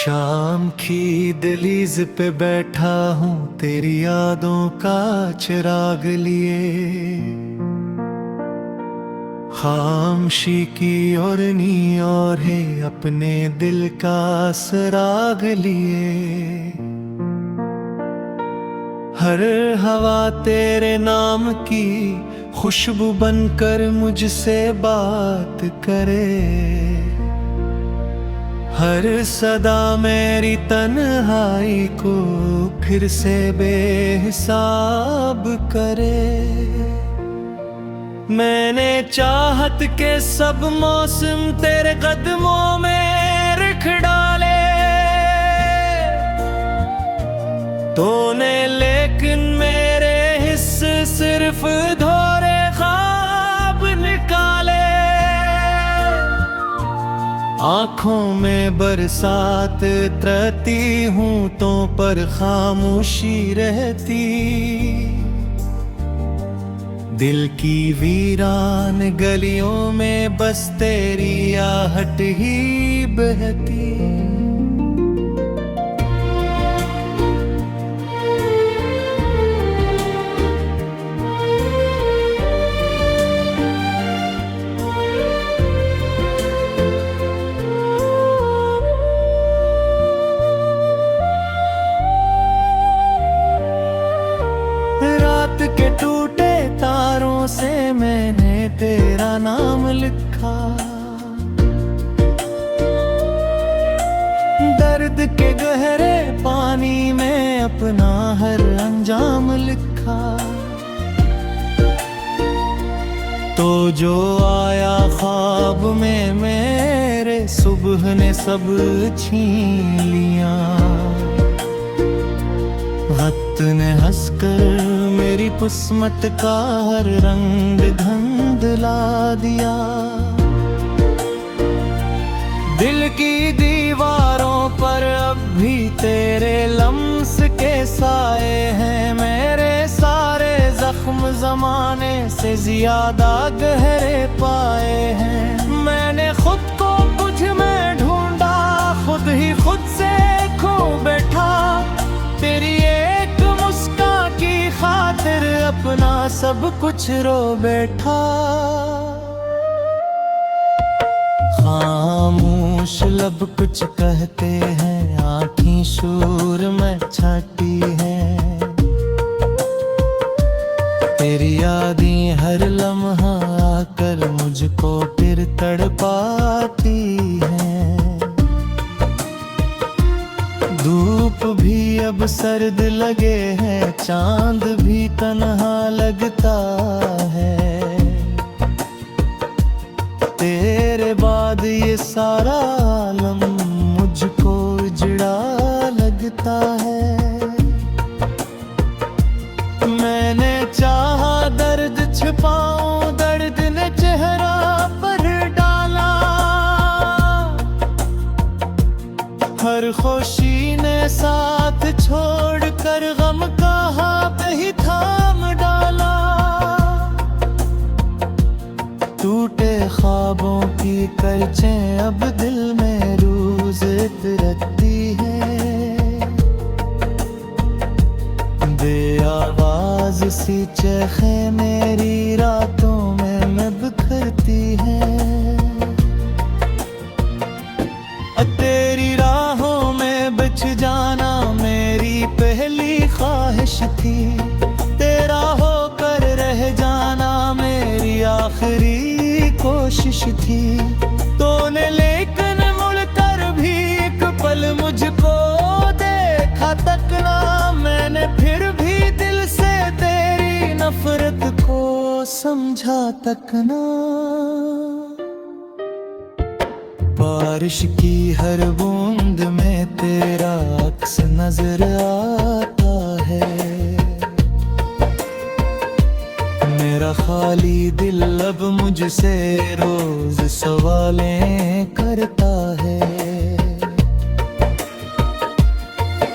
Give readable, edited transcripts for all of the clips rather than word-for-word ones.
शाम की दहलीज पे बैठा हूँ तेरी यादों का चिराग लिए, खामोशी की और नी और है अपने दिल का सराग लिए। हर हवा तेरे नाम की खुशबू बनकर मुझसे बात करे, हर सदा मेरी तन्हाई को फिर से बेहिसाब करे। मैंने चाहत के सब मौसम तेरे कदमों में रख डाले, तूने लेकिन मेरे हिस्से सिर्फ अधूरे ख्वाब निकाले। आँखों में बरसात उतरती हूँ तो पर खामोशी रहती, दिल की वीरान गलियों में बस तेरी आहट ही बहती। रात के टूटे तारों से मैंने तेरा नाम लिखा, दर्द के गहरे पानी में अपना हर अंजाम लिखा। तो जो आया ख्वाब में मेरे सुबह ने सब छीन लिया, वक्त ने हंसकर मेरी किस्मत का हर रंग धुंधला दिया। दिल की दीवारों पर अब भी तेरे लम्स के साए हैं, मेरे सारे जख्म जमाने से ज्यादा गहरे पाए हैं। मैंने खुद को कुछ में ढूंढा, खुद ही खुद से खो बैठा, तेरी एक मुस्कान की खातिर अपना सब कुछ रो बैठा। खामोश लब कुछ कहते हैं, आँखें शूर में छाती हैं, तेरी यादें हर लम्हा आकर मुझको फिर तड़पाती हैं। धूप भी अब सर्द लगे है, चांद भी तन्हा लगता है, तेरे बाद ये सारा आलम मुझको उजड़ा लगता है। मैंने चाहा दर्द छिपाऊं, दर्द ने चेहरा पर डाला, हर खुशी ने साथ छोड़कर गम का हाथ ही थाम डाला। टूटे ख्वाबों की करचें अब दिल में रोज उतरती हैं, बे आवाज सी चेखें मेरी रातों में मैं बिखरती हैं। तेरी राहों में बिछ जाना मेरी पहली ख्वाहिश थी, तेरा होकर रह जाना मेरी आखिरी कोशिश थी। तूने लेकिन मुड़कर भी एक पल मुझको देखा तक ना, मैंने फिर भी दिल से तेरी नफरत को समझा तक ना। बारिश की हर बूंद में तेरा अक्स नजर आता है, मेरा खाली दिल अब मुझसे रोज सवालें करता है।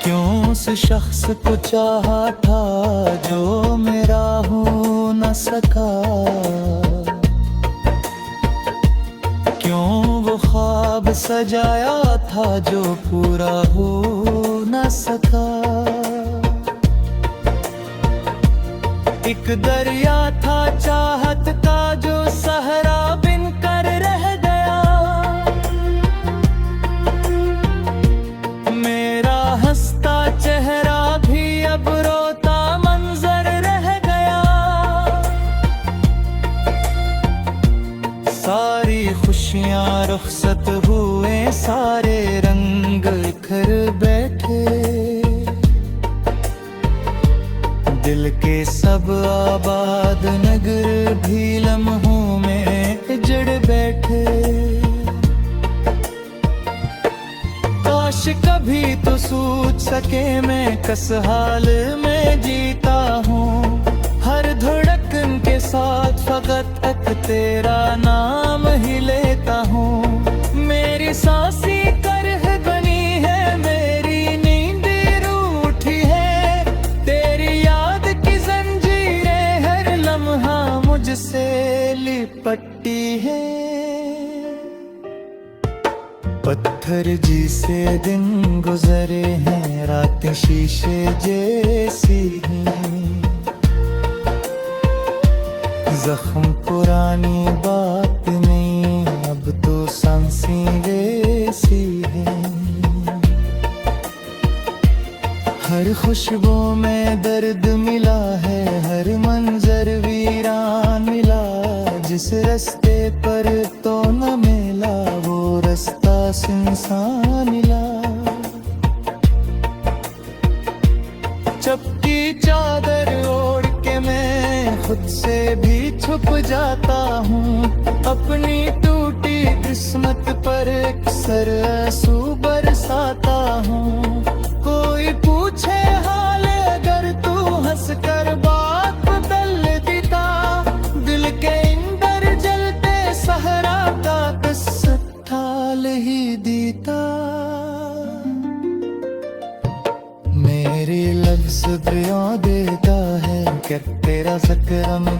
क्यों उस शख्स को चाहा था जो मेरा हो न सका, क्यों वो ख्वाब ख्वाब सजाया था जो पूरा हो न सका। एक दरिया था चाहत का जो सहरा बिन कर रह गया। मेरा हंसता चेहरा भी अब रोता मंजर रह गया। सारी खुशियां रुखसत हुए, सारे रंग बिखर बैठे। दिल के सब आबाद नगर भी लम्हों में जड़ बैठे। काश कभी तो सूझ सके मैं किस हाल में जीता हूँ। हर धड़कन के साथ फकत एक तेरा नाम ही लेता हूँ। मेरी सांसी करह बनी है, मेरी नींद रूठी है। तेरी याद की जंजीरें हर लम्हा मुझसे लिपटी है। पत्थर जिसे दिन गुजरे हैं, रातें शीशे जैसी हैं। जख्म पुरानी बात नहीं, अब तो सांसें वैसी हैं। हर खुशबू में दर्द मिला है, हर मंजर वीरान मिला। जिस रास्ते पर तो न मिला, वो रास्ता सुनसान मिला। चपटी चादर ओढ़ के मैं खुद से भी छुप जाता हूँ। अपनी टूटी किस्मत पर अक्सर आंसू बरसाता हूँ। कोई पूछे हाल अगर तू हंस कर बात बदल देता। दिल के अंदर जलते सहरा का किस्सा ठाल ही देता। मेरे लफ्ज़ बयां देता है कि तेरा ज़िक्र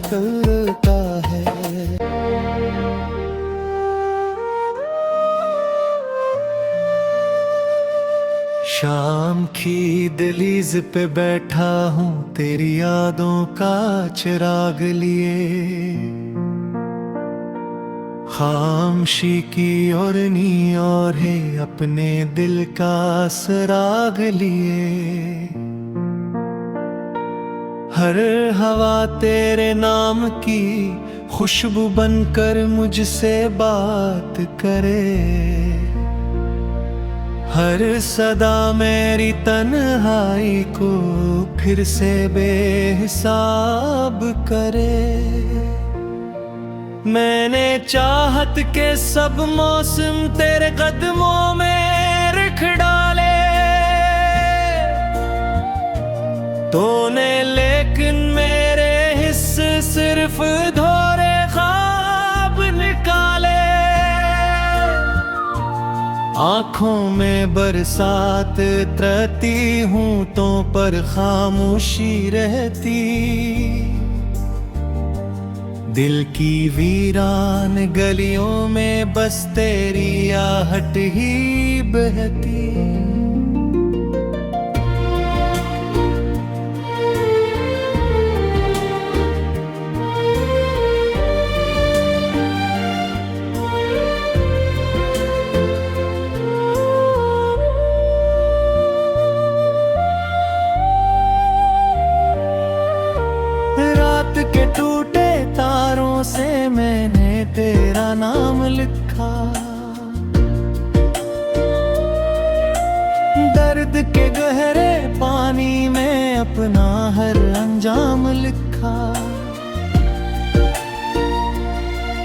करता है। शाम की दहलीज पे बैठा हूँ, तेरी यादों का चिराग लिए। खामोशी की और नी और है, अपने दिल का सराग लिए। हर हवा तेरे नाम की खुशबू बनकर मुझसे बात करे। हर सदा मेरी तन्हाई को फिर से बेहिसाब करे। मैंने चाहत के सब मौसम तेरे कदमों में रख डाले। तूने लेकिन मेरे हिस्से सिर्फ धोरे ख्वाब निकाले। आँखों में बरसात उतरती हूँ तो पर खामोशी रहती। दिल की वीरान गलियों में बस तेरी आहट ही बहती। रात के टूटे तारों से मैंने तेरा नाम लिखा। दर्द के गहरे पानी में अपना हर अंजाम लिखा।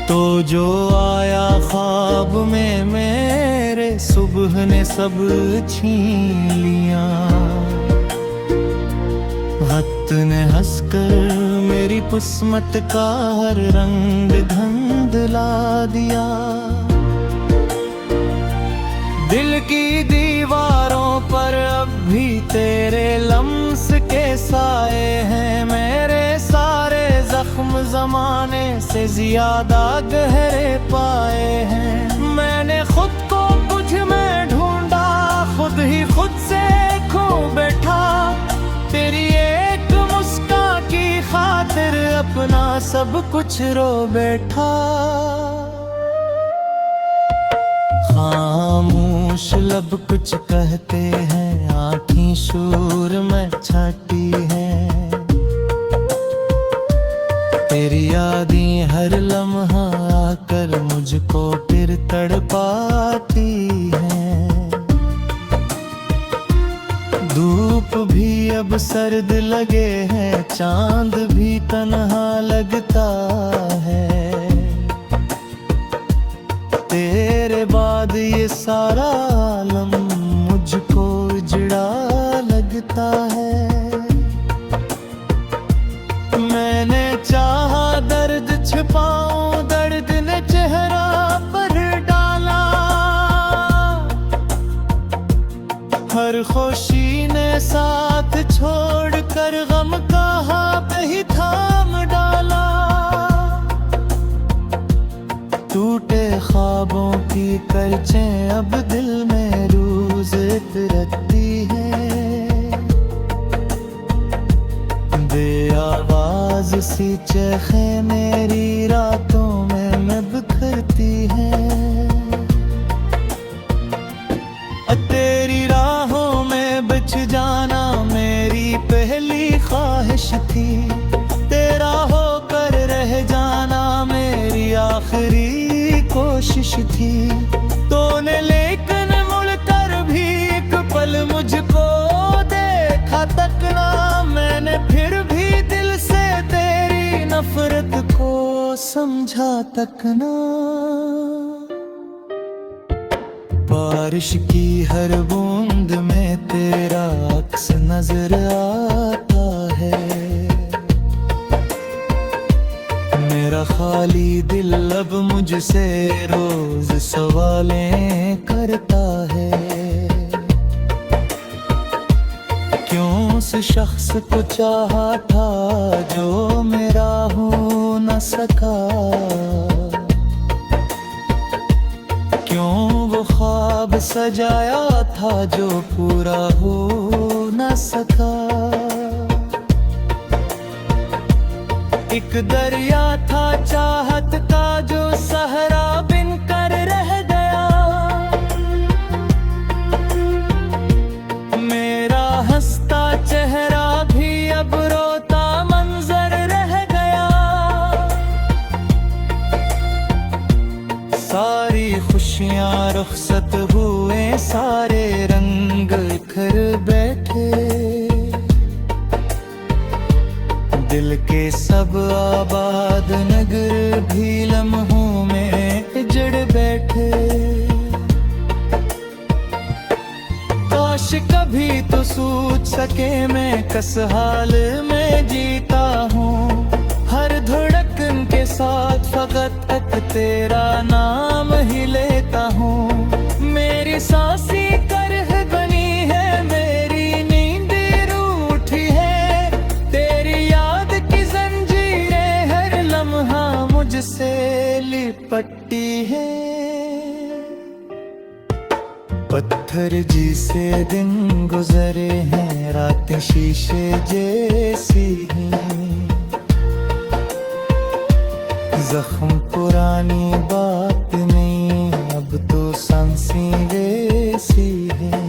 तो जो आया ख्वाब में मेरे, सुबह ने सब छीन लिया। वक्त ने हंसकर मेरी किस्मत का हर रंग धुंधला दिया। दिल की दीवारों पर अब भी तेरे लम्स के साए हैं। मेरे सारे जख्म जमाने से ज्यादा गहरे पाए हैं। मैंने खुद को सामना सब कुछ रो बैठा। खामोश लब कुछ कहते हैं, आँखें शूर में छाती हैं। तेरी यादें हर लम्हा आकर मुझको फिर तड़पाती हैं। धूप भी अब सर्द लगे है, चांद भी तन्हा लगता है। तेरे बाद ये सारा आलम मुझको उजड़ा लगता है। मैंने चाहा दर्द छिपाऊं, दर्द ने चेहरा पर डाला। हर खुशी ने साथ छोड़कर गम का हाथ ही थाम डाला। टूटे ख्वाबों की करचें अब दिल में रोज रखती है। बेआवाज सी चेखें मेरी रातों में मैं बिखरती हैं। तेरी राहों में बिछ जाना मेरी पहली ख्वाहिश थी। तेरा होकर रह जाना मेरी आखिरी कोशिश थी। तूने लेकिन मुड़कर भी एक पल मुझको देखा तक ना। मैंने फिर भी दिल से तेरी नफरत को समझा तक ना। बारिश की हर बूंद में तेरा अक्स नजर आता है। मेरा खाली दिल अब मुझसे रोज सवालें करता है। क्यों उस शख्स को चाहा था जो मेरा हो न सका। क्यों वो ख्वाब सजाया था जो पूरा हो न सका। एक दरिया था चाहत का जो सहरा बिन कर रह गया। मेरा हंसता चेहरा भी अब रोता मंजर रह गया। सारी खुशियां रुखसत हुए, सारे रंग बिखर बैठे। दिल के सब आबाद नगर भी लम्हों में जड़ बैठे। काश कभी तो सोच सके मैं किस हाल में जीता हूँ। हर धड़कन के साथ फकत तक तेरा नाम ही लेता हूँ। मेरी सांसें करह बनी है, मेरी नींद रूठी है। तेरी याद की जंजीरें हर लम्हा मुझसे लिपटती है। पत्थर जिसे दिन गुजरे हैं, रातें शीशे जैसी हैं। जख्म पुरानी बात नहीं, अब तो सांसें वैसी हैं।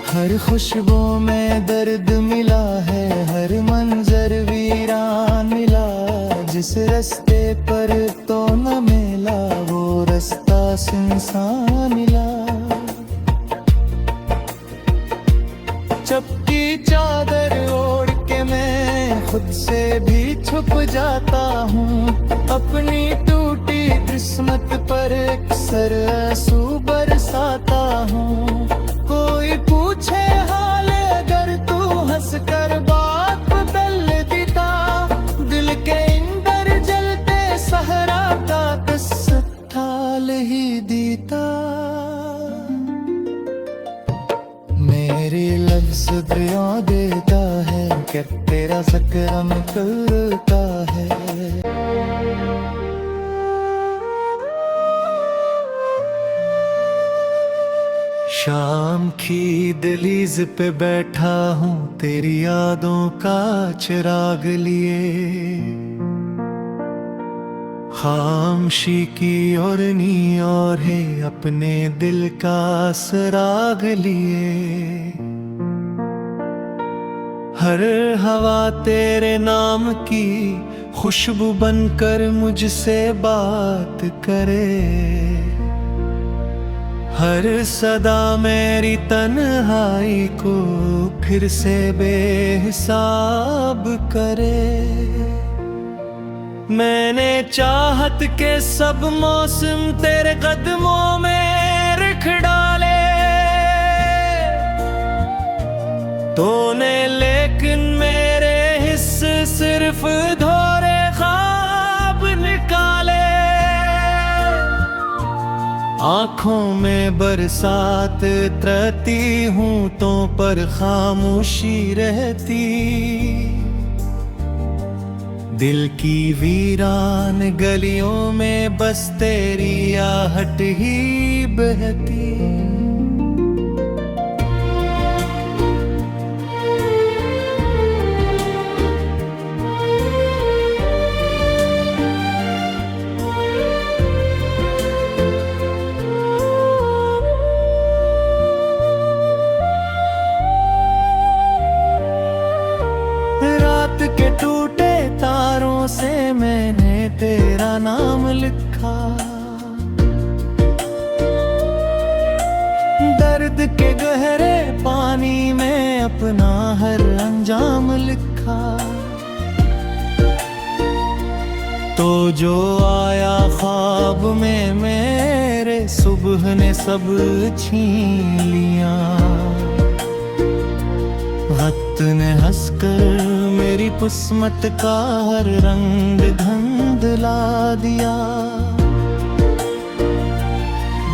हर खुशबू में दर्द मिला है, हर मंजर वीरान मिला। जिस रास्ते पर तो न मिला वो रास्ता सुनसान मिला। चपकी चादर ओढ़ के मैं खुद से भी छुप जाता हूँ। अपनी टूटी किस्मत पर अक्सर आंसू बरसाता हूँ। कोई पूछे हाल अगर तू हंस कर बात बदल देता। दिल के अंदर जलते सहरा का किस्सा ठाल ही देता। मेरे लफ्ज़ बयां देता है कि तेरा ज़िक्र करता है। शाम की दिली दहलीज पे बैठा हूँ तेरी यादों का चिराग लिए, खामोशी की और नी और है अपने दिल का सराग लिए। हर हवा तेरे नाम की खुशबू बनकर मुझसे बात करे, हर सदा मेरी तन्हाई को फिर से बेहिसाब करे। मैंने चाहत के सब मौसम तेरे कदमों में रख डाले, तूने लेकिन मेरे हिस्से सिर्फ धोरे ख्वाब निकाले। आँखों में बरसात उतरती हूँ तो पर खामोशी रहती, दिल की वीरान गलियों में बस तेरी आहट ही बहती। रात के टूटे तारों से मैंने तेरा नाम लिखा, दर्द के गहरे पानी में अपना हर अंजाम लिखा। तो जो आया ख्वाब में मेरे सुबह ने सब छीन लिया, वक्त ने हंसकर मेरी किस्मत का हर रंग धुंधला दिया।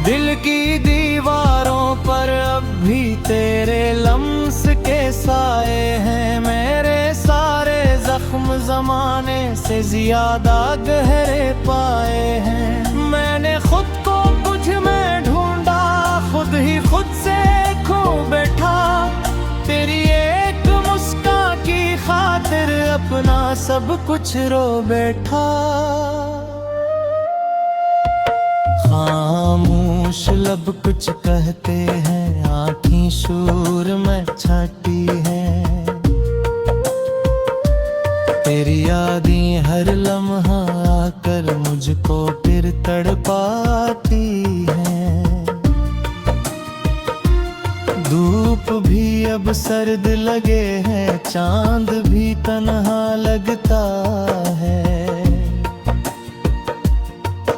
दिल की दीवारों पर अब भी तेरे लम्स के साए हैं, मेरे सारे जख्म जमाने से ज्यादा गहरे पाए हैं। मैंने खुद को कुछ में ढूंढा, खुद ही खुद से खो बैठा, तेरी एक मुस्कान की खातिर अपना सब कुछ रो बैठा। खामोश लब कुछ कहते हैं, आँखें शूर में छाती हैं, तेरी यादें हर लम्हा आकर मुझको फिर तड़पाती हैं। धूप भी अब सर्द लगे है, चांद भी तन्हा लगता है,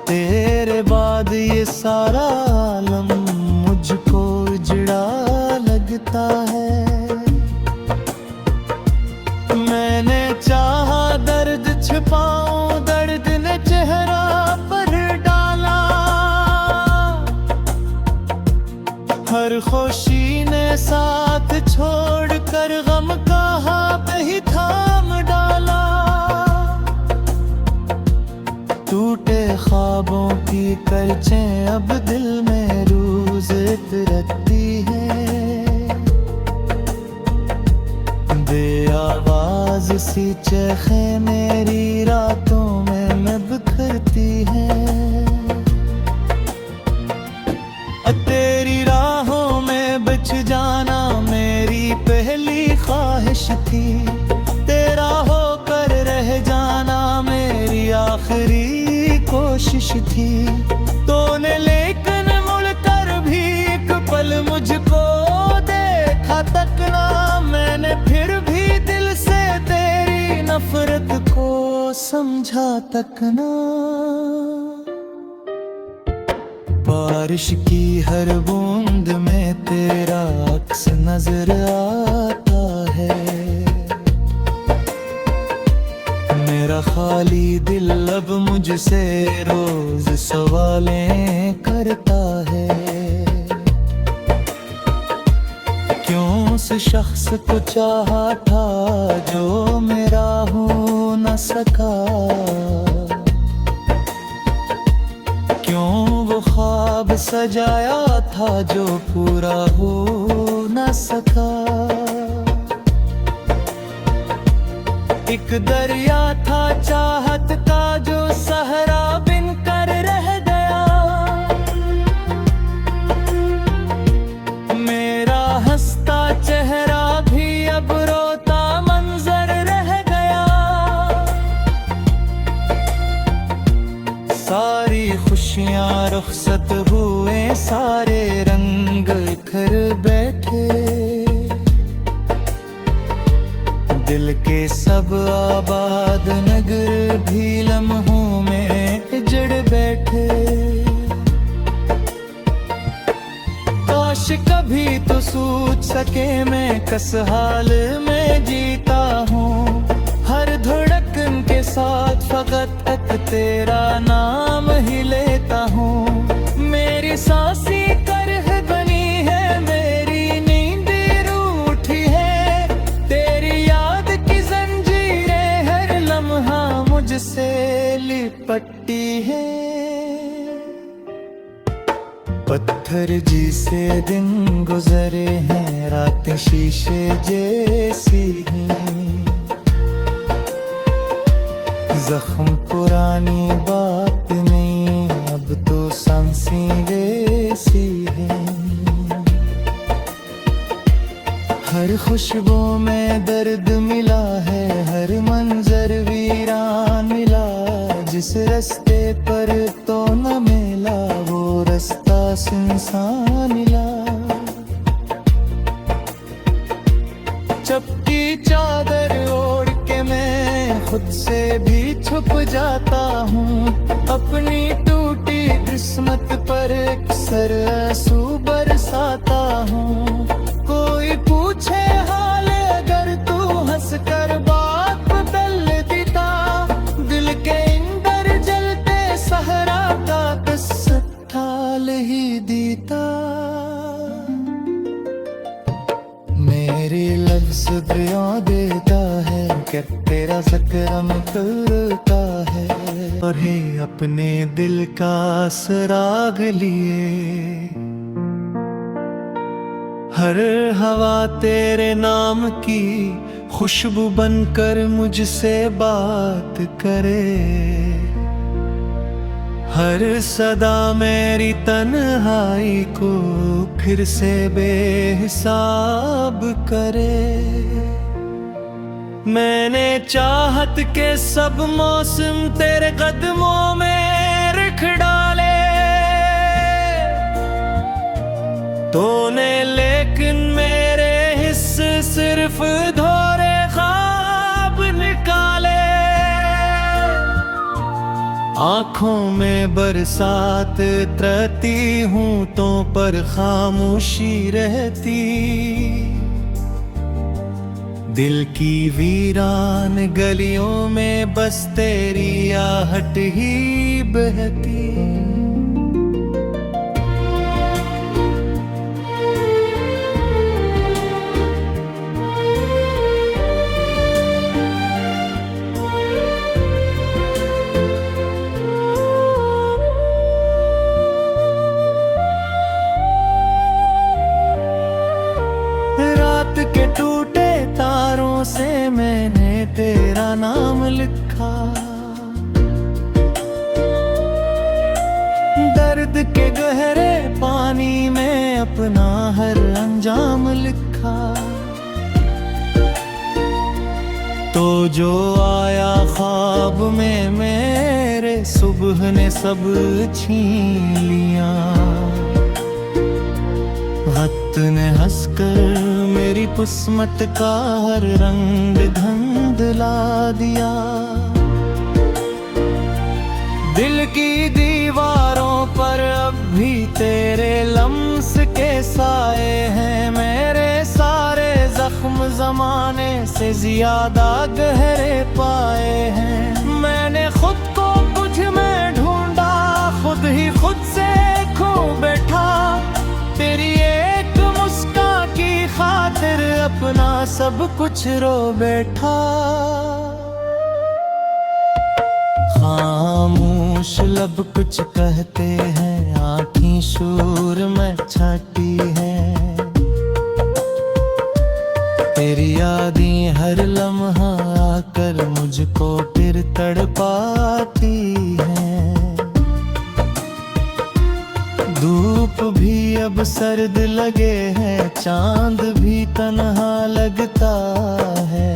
तेरे बाद ये सारा आलम मुझको उजड़ा लगता है। मैंने चाहा दर्द छिपाऊं, दर्द ने चेहरा पर डाला, हर खुशी ने साथ छोड़कर गम का हाथ ही थाम डाला। टूटे ख्वाबों की करचें अब दिल में रोज उतरती है, बेआवाज सी चेखें मेरी रातों में मैं बिखरती है। तेरी राहों में बिछ जाना मेरी पहली ख्वाहिश थी, तेरा होकर रह जाना मेरी आखिरी कोशिश थी। तूने लेकिन मुड़कर भी एक पल मुझको देखा तक ना, मैंने फिर भी दिल से तेरी नफरत को समझा तक ना। बारिश की हर बूंद में तेरा अक्स नजर आता है, मेरा खाली दिल अब मुझसे रोज सवालें करता है। क्यों उस शख्स को चाहा था जो मेरा हो न सका, क्यों वो ख्वाब सजाया था जो पूरा हो न सका। एक दरिया था चाहत का जो सहरा बिन कर रह गया। मेरा हंसता चेहरा भी अब रोता मंजर रह गया। सारी खुशियां रुखसत हुए, सारे रंग इखर बैठे। दिल के सब आबाद नगर भी लम्हों में जड़ बैठे। काश कभी तो सूझ सके मैं किस हाल में जीता हूँ। हर धड़कन के साथ फकत एक तेरा नाम ही लेता हूँ। मेरी सांसी करह बनी है, मेरी नींद रूठी है। तेरी याद की जंजीरें हर लम्हा मुझसे लिपटती है। पत्थर जी से दिन गुजरे हैं, रातें शीशे जैसी हैं। जख्म पुरानी बात नहीं, अब तो सांसें वैसी हैं। हर खुशबू में दर्द मिला है, हर मंजर वीरान मिला। जिस रास्ते पर तो न मिला वो रास्ता सुनसान मिला। चपटी चादर ओढ़ के मैं खुद से भी छुप जाता हूँ। अपनी टूटी किस्मत पर अक्सर आंसू बरसाता हूँ। कोई पूछे हाल अगर तू हंस कर बात बदल देता। दिल के अंदर जलते सहरा का किस्सा ठाल ही देता। मेरे लफ्ज़ बयां देता है कि तेरा ज़िक्र करता है। और है अपने दिल का सराग लिए, हर हवा तेरे नाम की खुशबू बनकर मुझसे बात करे। हर सदा मेरी तन्हाई को फिर से बेहिसाब करे। मैंने चाहत के सब मौसम तेरे कदमों में रख डाले। तूने लेकिन मेरे हिस्से सिर्फ धोरे ख्वाब निकाले। आँखों में बरसात उतरती हूँ तो पर खामोशी रहती। दिल की वीरान गलियों में बस तेरी आहट ही बहती। रात के टूटे तारों से मैंने तेरा नाम लिखा। दर्द के गहरे पानी में अपना हर अंजाम लिखा। तो जो आया ख्वाब में मेरे सुबह ने सब छीन लिया। वक्त ने हंसकर मेरी किस्मत का हर रंग धुंधला दिया। दिल की दीवारों पर अब भी तेरे लम्स के साए हैं। मेरे सारे जख्म जमाने से ज्यादा गहरे पाए हैं। मैंने खुद को तुझ में ढूंढा, खुद ही खुद से खो बैठा। तेरी एक मुस्कान की खातिर अपना सब कुछ रो बैठा। हाँ खामोश लब कुछ कहते हैं, आँखें शूर में छाती हैं। तेरी यादें हर लम्हा आकर मुझको फिर तड़पाती हैं। धूप भी अब सर्द लगे है, चांद भी तन्हा लगता है।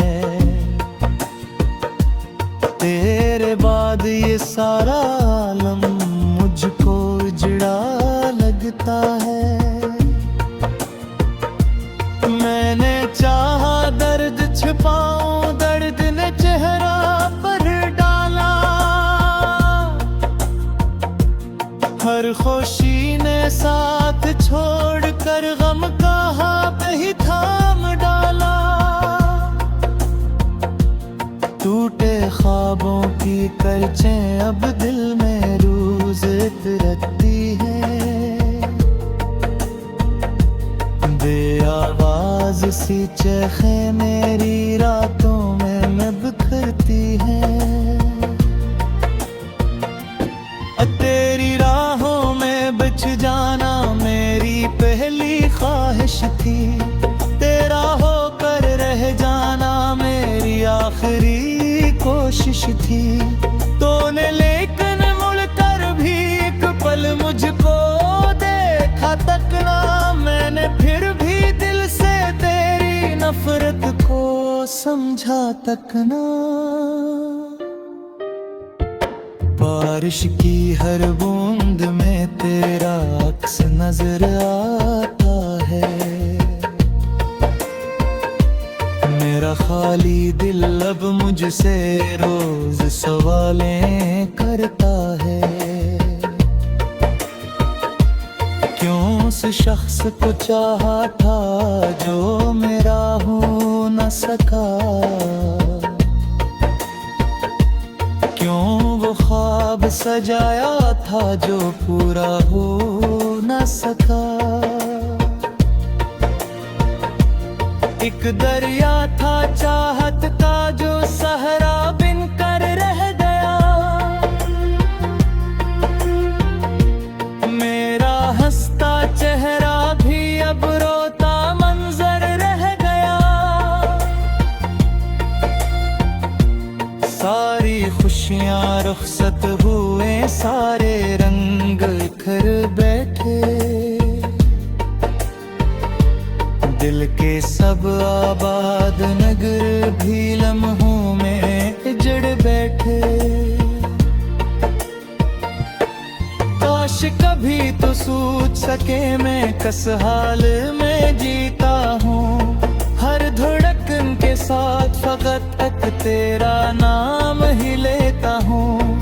तेरे बाद ये सारा आलम मुझको उजड़ा लगता है। मैंने चाहा दर्द छिपाऊं, दर्द ने चेहरा पर डाला। हर खुशी ने साथ छोड़कर गम का हाथ ही थाम डाला। टूटे ख्वाबों की करचें अब दिल में रोज रखती है। बेआवाज सी चेखें मेरी रातों में मैं बिखरती हैं। तेरी राहों में बिछ जाना मेरी पहली ख्वाहिश थी। तेरा होकर रह जाना मेरी आखिरी कोशिश थी। तूने लेकिन मुड़कर भी एक पल मुझको देखा तक ना। मैंने फिर भी दिल से तेरी नफरत को समझा तक ना। बारिश की हर बूंद में तेरा अक्स नजर आता है। मेरा खाली दिल अब मुझसे रोज सवालें करता है। क्यों उस शख्स को चाहा था जो मेरा हो न सका। क्यों वो ख्वाब सजाया था जो पूरा हो न सका। एक दरिया था चाहत का जो सहरा बिन कर रह गया। मेरा हंसता चेहरा भी अब रोता मंजर रह गया। सारी खुशियां रुखसत हुए, सारे रंग बिखर बैठे। दिल के सब आबाद नगर भी लम्हों में जड़ बैठे। काश कभी तो सोच सके मैं किस हाल में जीता हूँ। हर धड़कन के साथ फकत तक तेरा नाम ही लेता हूँ।